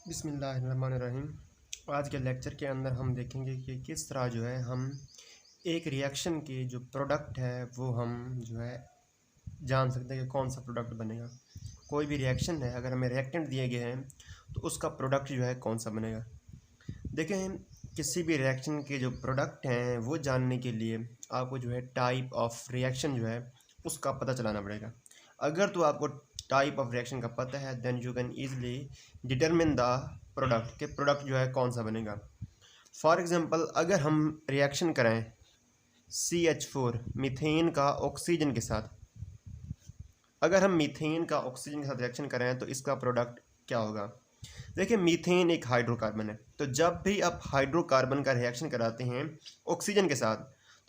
बिस्मिल्लाहिर्रहमानिर्रहीम। आज के लेक्चर के अंदर हम देखेंगे कि किस तरह जो है हम एक रिएक्शन की जो प्रोडक्ट है वो हम जो है जान सकते हैं कि कौन सा प्रोडक्ट बनेगा। कोई भी रिएक्शन है, अगर हमें रिएक्टेंट दिए गए हैं तो उसका प्रोडक्ट जो है कौन सा बनेगा। देखें, किसी भी रिएक्शन के जो प्रोडक्ट हैं वो जानने के लिए आपको जो है टाइप ऑफ रिएक्शन जो है उसका पता चलाना पड़ेगा। अगर तो आपको टाइप ऑफ रिएक्शन का पता है then you can easily determine the product के प्रोडक्ट जो है कौन सा बनेगा। फॉर एग्जांपल, अगर हम रिएक्शन करें CH4 मीथेन का ऑक्सीजन के साथ, अगर हम मीथेन का ऑक्सीजन के साथ रिएक्शन करें तो इसका प्रोडक्ट क्या होगा। देखिए, मीथेन एक हाइड्रोकार्बन है, तो जब भी आप हाइड्रोकार्बन का रिएक्शन कराते हैं ऑक्सीजन के साथ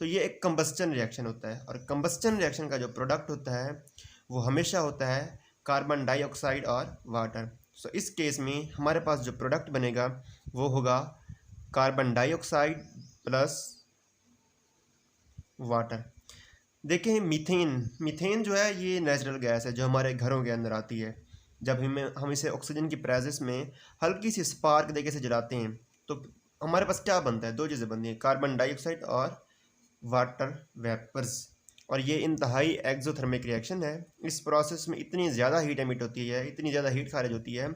तो ये एक कंबस्चन रिएक्शन होता है, और कंबस्चन रिएक्शन का जो प्रोडक्ट होता है वो हमेशा होता है कार्बन डाइऑक्साइड और वाटर। सो इस केस में हमारे पास जो प्रोडक्ट बनेगा वो होगा कार्बन डाइऑक्साइड प्लस वाटर। देखें, मीथेन जो है ये नेचुरल गैस है जो हमारे घरों के अंदर आती है। जब हम इसे ऑक्सीजन की प्रेजेंस में हल्की सी स्पार्क देके से जलाते हैं तो हमारे पास क्या बनता है, दो चीज़ें बनती हैं, कार्बन डाइऑक्साइड और वाटर वेपर्स। और ये इंतहाई एक्जोथर्मिक रिएक्शन है। इस प्रोसेस में इतनी ज़्यादा हीट एमिट होती है, इतनी ज़्यादा हीट खारिज होती है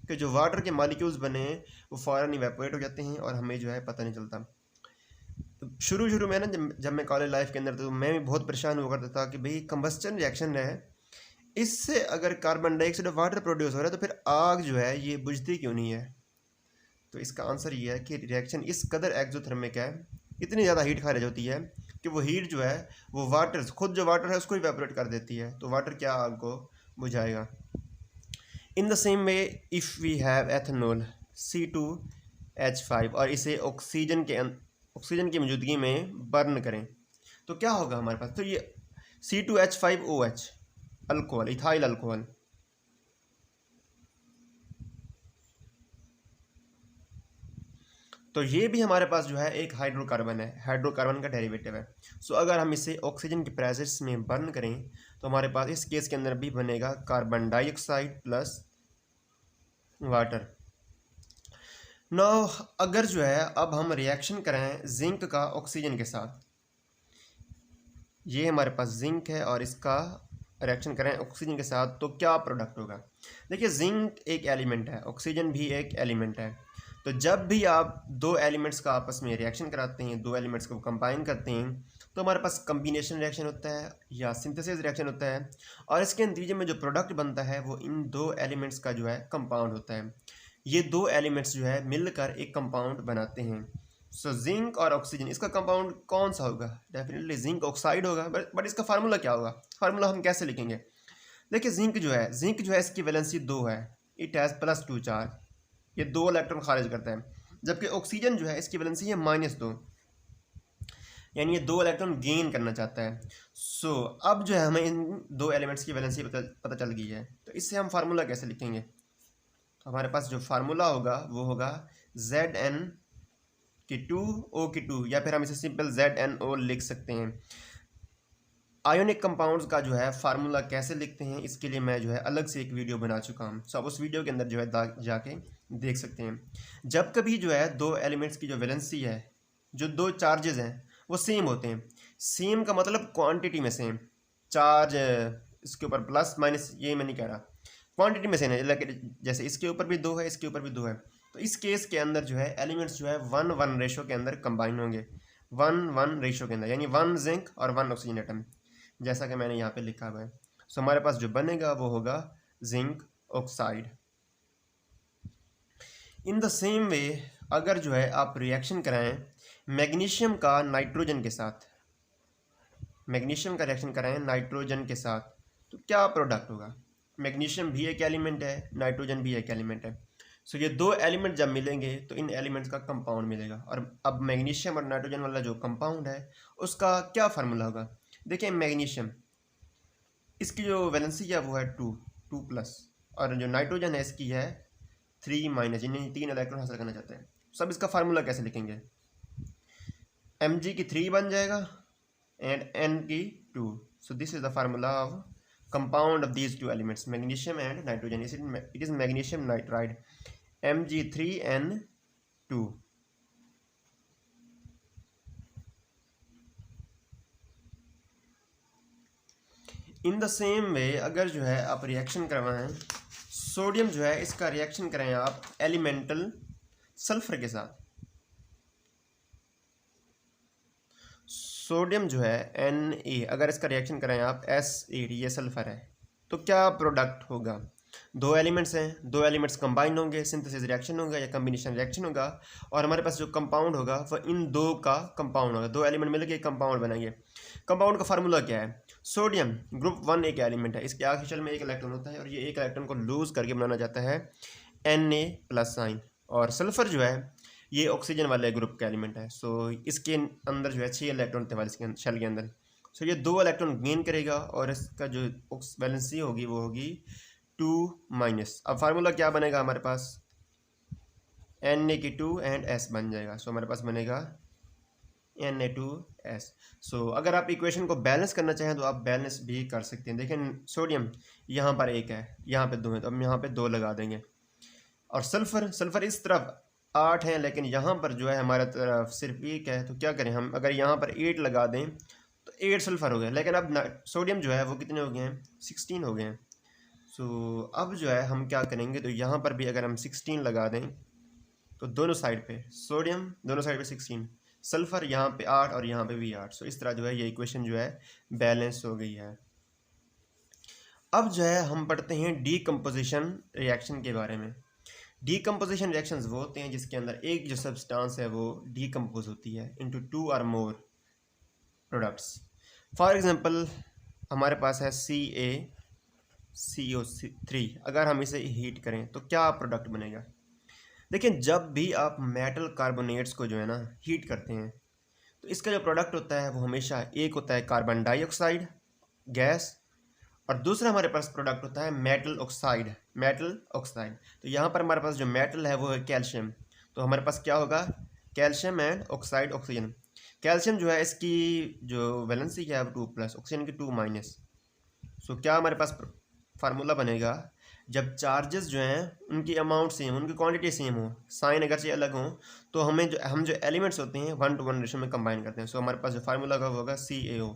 कि जो वाटर के मॉलिक्यूल्स बने हैं वो फ़ौरन इवेपोरेट हो जाते हैं और हमें जो है पता नहीं चलता। शुरू में ना, जब मैं कॉलेज लाइफ के अंदर तो मैं भी बहुत परेशान हुआ करता था कि भाई कंबस्चन रिएक्शन है, इससे अगर कार्बन डाइऑक्साइड और वाटर प्रोड्यूस हो रहा है तो फिर आग जो है ये बुझती क्यों नहीं है। तो इसका आंसर ये है कि रिएक्शन इस कदर एक्जोथर्मिक है, इतनी ज़्यादा हीट खारिज होती है कि वो हीट जो है वो वाटर, खुद जो वाटर है उसको इवेपोरेट कर देती है, तो वाटर क्या आग को बुझाएगा। In the same way if we have ethanol C2H5 और इसे ऑक्सीजन की मौजूदगी में बर्न करें तो क्या होगा हमारे पास। तो ये C2H5OH अल्कोहल, इथाइल अल्कोहल। तो ये भी हमारे पास जो है एक हाइड्रोकार्बन है, हाइड्रोकार्बन का डेरिवेटिव है। सो अगर हम इसे ऑक्सीजन की प्रेजेंस में बर्न करें तो हमारे पास इस केस के अंदर भी बनेगा carbon dioxide plus water. No, अगर जो है अब हम रिएक्शन करें जिंक का ऑक्सीजन के साथ, ये हमारे पास जिंक है और इसका रिएक्शन करें ऑक्सीजन के साथ तो क्या प्रोडक्ट होगा। देखिए, जिंक एक एलिमेंट है, ऑक्सीजन भी एक एलिमेंट है। तो जब भी आप दो एलिमेंट्स का आपस में रिएक्शन कराते हैं, दो एलिमेंट्स को कंबाइन करते हैं तो हमारे पास कम्बिनेशन रिएक्शन होता है या सिंथेसिस रिएक्शन होता है, और इसके नतीजे में जो प्रोडक्ट बनता है वो इन दो एलिमेंट्स का जो है कंपाउंड होता है। ये दो एलिमेंट्स जो है मिलकर एक कंपाउंड बनाते हैं। सो जिंक और ऑक्सीजन, इसका कंपाउंड कौन सा होगा, डेफिनेटली जिंक ऑक्साइड होगा। बट इसका फार्मूला क्या होगा, फार्मूला हम कैसे लिखेंगे। देखिए, जिंक जो है इसकी वैलेंसी 2 है, इट हैज़ +2 चार्ज, ये 2 इलेक्ट्रॉन खारिज करता है। जबकि ऑक्सीजन जो है इसकी वैलेंसी है -2, यानी ये 2 इलेक्ट्रॉन गेन करना चाहता है। सो अब जो है हमें इन दो एलिमेंट्स की वैलेंसी पता चल गई है, तो इससे हम फार्मूला कैसे लिखेंगे। तो हमारे पास जो फार्मूला होगा वो होगा Zn की 2O की 2, या फिर हम इसे सिंपल ZnO लिख सकते हैं। आयोनिक कंपाउंड्स का जो है फार्मूला कैसे लिखते हैं इसके लिए मैं जो है अलग से एक वीडियो बना चुका हूँ, सो आप उस वीडियो के अंदर जो है जाके देख सकते हैं। जब कभी जो है दो एलिमेंट्स की जो वैलेंसी है, जो दो चार्जेस हैं वो सेम होते हैं, सेम का मतलब क्वांटिटी में सेम, चार्ज इसके ऊपर प्लस माइनस ये मैं नहीं कह रहा, क्वांटिटी में सेम है, जैसे इसके ऊपर भी 2 है, इसके ऊपर भी 2 है, तो इस केस के अंदर जो है एलिमेंट्स जो है 1:1 रेशो के अंदर कंबाइन होंगे, 1:1 रेशो के अंदर, यानी 1 जिंक और 1 ऑक्सीजन एटम, जैसा कि मैंने यहाँ पे लिखा हुआ है। सो हमारे पास जो बनेगा वो होगा zinc oxide. In the same वे अगर जो है आप रिएक्शन कराएं मैग्नीशियम का नाइट्रोजन के साथ, मैग्नीशियम का रिएक्शन कराएं नाइट्रोजन के साथ तो क्या प्रोडक्ट होगा। मैग्नीशियम भी एक एलिमेंट है, नाइट्रोजन भी एक एलिमेंट है। सो ये दो एलिमेंट जब मिलेंगे तो इन एलिमेंट्स का कंपाउंड मिलेगा। और अब मैग्नीशियम और नाइट्रोजन वाला जो कंपाउंड है उसका क्या फार्मूला होगा। देखिए, मैग्नीशियम, इसकी जो वैलेंसी है वो है 2+, और जो नाइट्रोजन है इसकी है 3-, यानी 3 इलेक्ट्रॉन हासिल करना चाहते हैं। सब इसका फार्मूला कैसे लिखेंगे, Mg की 3 बन जाएगा एंड N की 2। So this is the formula of compound of these 2 elements, magnesium and nitrogen. It is magnesium nitride. Mg3n2। In the same वे अगर जो है आप रिएक्शन करवाएं, सोडियम जो है इसका रिएक्शन करें आप एलिमेंटल सल्फर के साथ, सोडियम जो है Na, अगर इसका रिएक्शन करें आप S8, ये सल्फर है, तो क्या प्रोडक्ट होगा? दो एलिमेंट्स हैं, दो एलिमेंट्स कंबाइन होंगे, सिंथेसिस रिएक्शन होगा या कम्बिनेशन रिएक्शन होगा, और हमारे पास जो कंपाउंड होगा वह इन दो का कंपाउंड होगा। दो एलिमेंट मिलकर एक कंपाउंड बनाएंगे। कंपाउंड का फार्मूला क्या है? सोडियम ग्रुप 1 एक एलिमेंट है, इसके आखिरी शेल में एक इलेक्ट्रॉन होता है और ये एक इलेक्ट्रॉन को लूज करके बनाना जाता है Na+ साइन। और सल्फर जो है ये ऑक्सीजन वाले ग्रुप का एलिमेंट है, सो इसके अंदर जो है 6 इलेक्ट्रॉन थे वाले शेल के अंदर, सो ये 2 इलेक्ट्रॉन गेन करेगा और इसका जो वैलेंसी होगी वो होगी 2-। अब फार्मूला क्या बनेगा हमारे पास? Na की 2 एंड S बन जाएगा, सो हमारे पास बनेगा Na2S। सो अगर आप इक्वेशन को बैलेंस करना चाहें तो आप बैलेंस भी कर सकते हैं। देखें सोडियम यहाँ पर 1 है, यहाँ पे 2 है, तो हम यहाँ पे 2 लगा देंगे। और सल्फर इस तरफ 8 है, लेकिन यहाँ पर जो है हमारे तरफ सिर्फ 1 है, तो क्या करें हम? अगर यहाँ पर 8 लगा दें तो 8 सल्फर हो गए, लेकिन अब सोडियम जो है वो कितने हो गए हैं? 16 हो गए हैं। सो अब जो है हम क्या करेंगे, तो यहाँ पर भी अगर हम 16 लगा दें तो दोनों साइड पे सोडियम, दोनों साइड पे 16, सल्फर यहाँ पे 8 और यहाँ पे भी 8। सो इस तरह जो है ये इक्वेशन जो है बैलेंस हो गई है। अब जो है हम पढ़ते हैं डीकम्पोजिशन रिएक्शन के बारे में। डीकम्पोजिशन रिएक्शंस वो होते हैं जिसके अंदर एक जो सब्सटेंस है वो डीकम्पोज होती है इनटू 2 और मोर प्रोडक्ट्स। फॉर एग्जांपल हमारे पास है CaCO3, अगर हम इसे हीट करें तो क्या प्रोडक्ट बनेगा? देखिए जब भी आप मेटल कार्बोनेट्स को जो है ना हीट करते हैं तो इसका जो प्रोडक्ट होता है वो हमेशा एक होता है कार्बन डाइऑक्साइड गैस, और दूसरा हमारे पास प्रोडक्ट होता है मेटल ऑक्साइड। तो यहाँ पर हमारे पास जो मेटल है वो है कैल्शियम, तो हमारे पास क्या होगा? Calcium and oxide oxygen. Calcium जो है इसकी जो वैलेंसी है वो 2+, ऑक्सीजन की 2-। सो क्या हमारे पास फार्मूला बनेगा? जब चार्जेस जो हैं उनकी अमाउंट सेम, उनकी क्वांटिटी सेम हो, साइन अगर से अलग हो, तो हम जो एलिमेंट्स होते हैं 1:1 रेशो में कंबाइन करते हैं। सो हमारे पास जो फार्मूला का होगा CaO।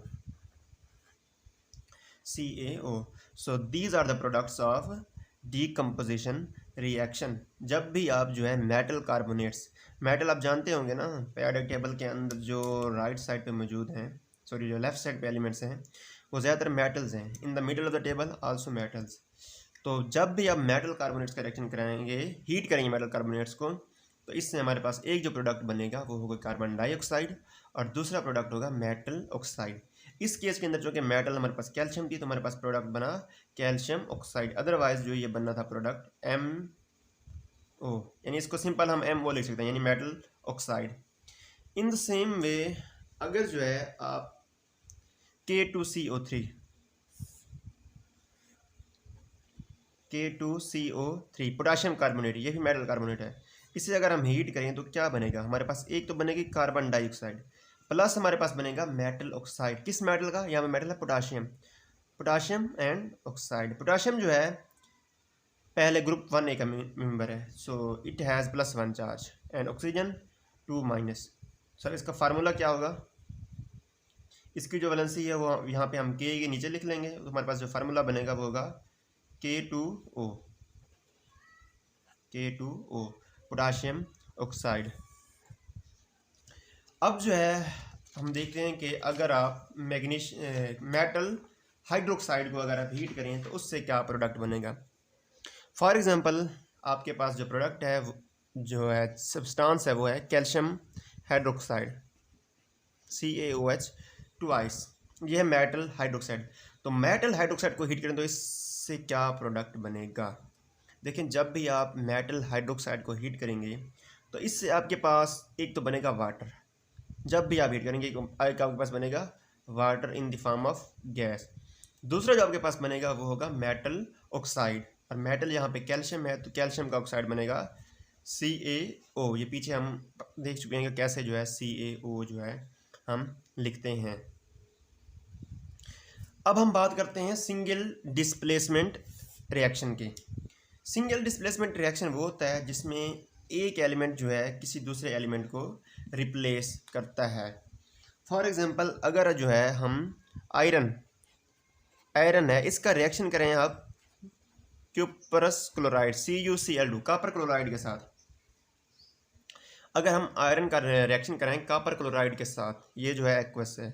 So these are the products of decomposition reaction. जब भी आप जो है मेटल कार्बोनेट्स, मेटल आप जानते होंगे ना, पीरियोडिक टेबल के अंदर जो राइट साइड पे मौजूद हैं, सॉरी जो लेफ्ट साइड पे एलिमेंट्स हैं वो ज़्यादातर मेटल्स हैं। In the middle of the table also metals. तो जब भी आप मेटल कार्बोनेट्स का रिएक्शन कराएंगे, हीट करेंगे मेटल कार्बोनेट्स को, तो इससे हमारे पास एक जो प्रोडक्ट बनेगा वो होगा कार्बन डाइऑक्साइड और दूसरा प्रोडक्ट होगा मेटल ऑक्साइड। इस केस के अंदर जो कि मेटल हमारे पास कैल्शियम थी, तो हमारे पास प्रोडक्ट बना कैल्शियम ऑक्साइड। अदरवाइज जो ये बनना था प्रोडक्ट MO, यानी इसको सिंपल हम MO लिख सकते हैं, यानी metal oxide. In the same वे अगर जो है आप K2CO3 पोटाशियम कार्बोनेट, ये भी मेटल कार्बोनेट है, इसे अगर हम हीट करें तो क्या बनेगा? हमारे पास एक तो बनेगी कार्बन डाइऑक्साइड प्लस हमारे पास बनेगा मेटल ऑक्साइड। किस मेटल का? यहाँ पे मेटल है पोटाशियम एंड ऑक्साइड। पोटाशियम जो है पहले ग्रुप 1A का मेंबर है, so it has +1 charge and oxygen 2-। Sir इसका फार्मूला क्या होगा? इसकी जो वैलेंसी है वो यहाँ पे हम K के नीचे लिख लेंगे, तो हमारे पास जो फार्मूला बनेगा वो होगा K2O पोटाशियम ऑक्साइड। अब जो है हम देख रहे हैं कि अगर आप मेटल हाइड्रोक्साइड को अगर आप हीट करें तो उससे क्या प्रोडक्ट बनेगा? फॉर एग्जांपल आपके पास जो प्रोडक्ट है जो है सब्सटेंस है वो है कैल्शियम हाइड्रोक्साइड CaOH2, ये है मेटल हाइड्रोक्साइड। तो मेटल हाइड्रोक्साइड को हीट करें तो इससे क्या प्रोडक्ट बनेगा? देखें जब भी आप मेटल हाइड्रोक्साइड को हीट करेंगे तो इससे आपके पास एक तो बनेगा वाटर, जब भी आप हीट करेंगे आपके पास बनेगा water in the form of gas. दूसरा जो आपके पास बनेगा वो होगा मेटल ऑक्साइड, और मेटल यहाँ पे कैल्शियम है तो कैल्शियम का ऑक्साइड बनेगा CaO। ये पीछे हम देख चुके हैं कि कैसे जो है CaO जो है हम लिखते हैं। अब हम बात करते हैं सिंगल डिस्प्लेसमेंट रिएक्शन की। सिंगल डिस्प्लेसमेंट रिएक्शन वो होता है जिसमें एक एलिमेंट जो है किसी दूसरे एलिमेंट को रिप्लेस करता है। फॉर एग्जांपल अगर जो है हम आयरन है, इसका रिएक्शन करें आप cuprous chloride CuCl2 copper chloride के साथ। अगर हम आयरन का रिएक्शन करें कॉपर क्लोराइड के साथ, ये जो है एक्वस है,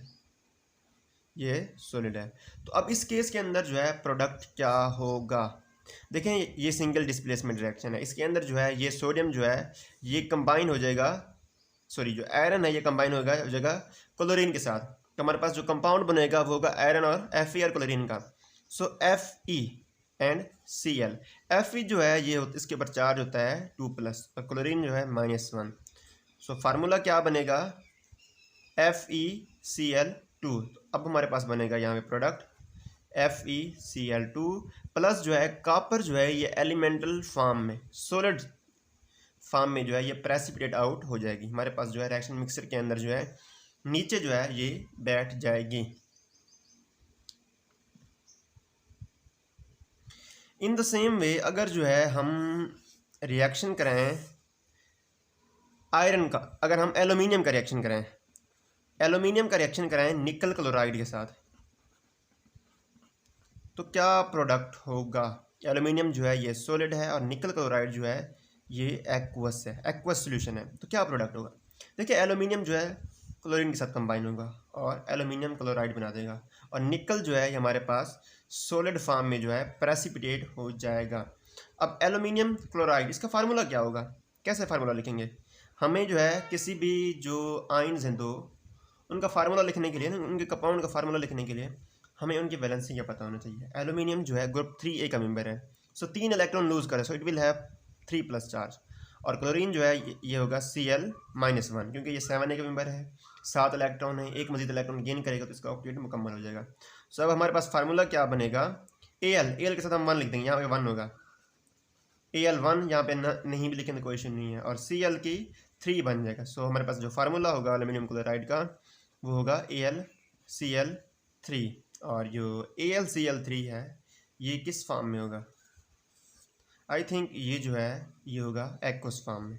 ये सॉलिड है, तो अब इस केस के अंदर जो है प्रोडक्ट क्या होगा। देखें ये सिंगल डिस्प्लेसमेंट रिएक्शन है, इसके अंदर जो है ये सोडियम जो है ये कंबाइन हो जाएगा, सॉरी जो आयरन है ये कंबाइन हो जाएगा क्लोरीन के साथ, तो हमारे पास जो कंपाउंड बनेगा वो होगा आयरन और Fe और क्लोरीन का। सो Fe एंड Cl। Fe जो है ये इसके ऊपर चार्ज होता है 2+ और क्लोरीन जो है -1। सो फार्मूला क्या बनेगा FeCl2। अब हमारे पास बनेगा यहाँ पे प्रोडक्ट FeCl2 प्लस जो है कॉपर जो है ये एलिमेंटल फॉर्म में, सॉलिड फॉर्म में जो है ये प्रेसिपिटेट आउट हो जाएगी, हमारे पास जो है रिएक्शन मिक्सर के अंदर जो है नीचे जो है ये बैठ जाएगी। इन द सेम वे अगर जो है हम रिएक्शन करें आयरन का, अगर हम एल्यूमिनियम का रिएक्शन करें निकल क्लोराइड के साथ, तो क्या प्रोडक्ट होगा। एल्यूमिनियम जो है ये सॉलिड है और निकल क्लोराइड जो है ये एक्वस है, एक्वस सॉल्यूशन है, तो क्या प्रोडक्ट होगा। देखिए एल्यूमिनियम जो है क्लोरीन के साथ कंबाइन होगा और एल्यूमिनियम क्लोराइड बना देगा, और निकल जो है हमारे पास सॉलिड फॉर्म में जो है प्रेसिपिटेट हो जाएगा। अब एल्यूमिनियम क्लोराइड इसका फार्मूला क्या होगा, कैसे फार्मूला लिखेंगे। हमें जो है किसी भी जो आयन्स हैं दो, उनका फार्मूला लिखने के लिए ना, उनके कंपाउंड का फार्मूला लिखने के लिए हमें उनकी वैलेंसी क्या पता होना चाहिए। एल्यूमिनियम जो है ग्रुप 3A का मेंबर है, सो 3 इलेक्ट्रॉन लूज करे, so it will have 3+ charge. और क्लोरीन जो है ये होगा Cl-1 क्योंकि ये 7A का मेंबर है, 7 इलेक्ट्रॉन है, एक मजीद इलेक्ट्रॉन गेन करेगा तो इसका ऑक्टेट मुकम्मल हो जाएगा। सो अब हमारे पास फार्मूला क्या बनेगा, Al के साथ हम 1 लिख देंगे, यहाँ पे 1 होगा, Al1 यहाँ पे नहीं भी लिखें तो कोई इशू नहीं है, और Cl की 3 बन जाएगा। सो हमारे पास जो फार्मूला होगा एल्यूमिनियम क्लोराइड का वो होगा AlCl3, और जो AlCl3 है ये किस फॉर्म में होगा, आई थिंक ये जो है ये होगा एक्वस फॉर्म में।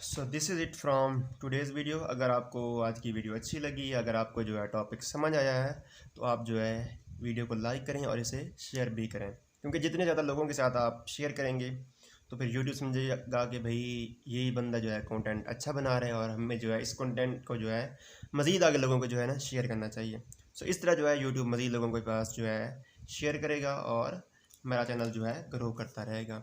So this is it from today's video. अगर आपको आज की वीडियो अच्छी लगी, अगर आपको जो है टॉपिक समझ आया है, तो आप जो है वीडियो को लाइक करें और इसे शेयर भी करें, क्योंकि जितने ज़्यादा लोगों के साथ आप शेयर करेंगे तो फिर यूट्यूब समझेगा कि भाई यही बंदा जो है कंटेंट अच्छा बना रहा है, और हमें जो है इस कंटेंट को जो है मज़ीद आगे लोगों को जो है ना शेयर करना चाहिए। सो इस तरह जो है यूट्यूब मज़ीद लोगों के पास जो है शेयर करेगा और मेरा चैनल जो है ग्रो करता रहेगा।